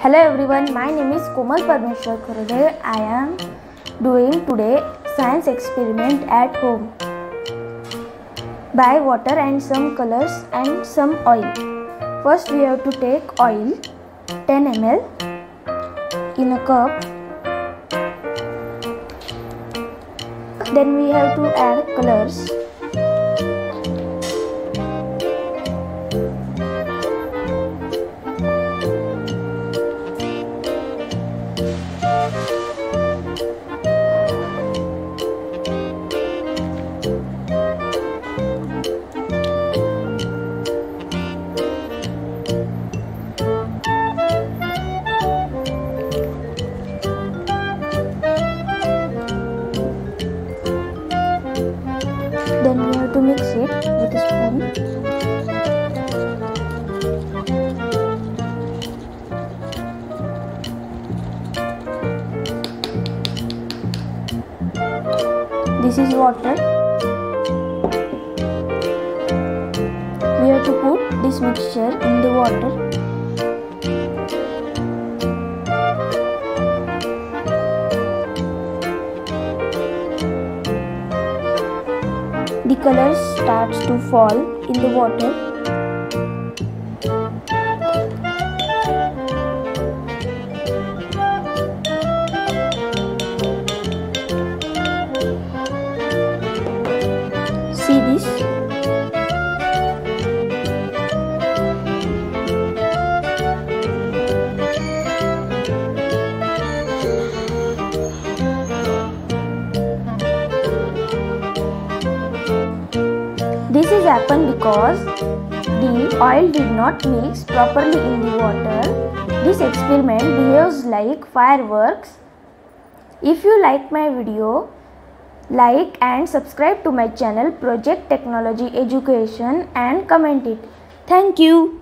Hello everyone, my name is Komal Parmeshwar Khurode. I am doing today science experiment at home. Buy water and some colors and some oil. First we have to take oil 10 ml in a cup. Then we have to add colors. Then we have to mix it with a spoon. This is water. We have to put this mixture in the water. The color starts to fall in the water. See this? This is happened because the oil did not mix properly in the water. This experiment behaves like fireworks. If you like my video, like and subscribe to my channel Project Technology Education and comment it. Thank you.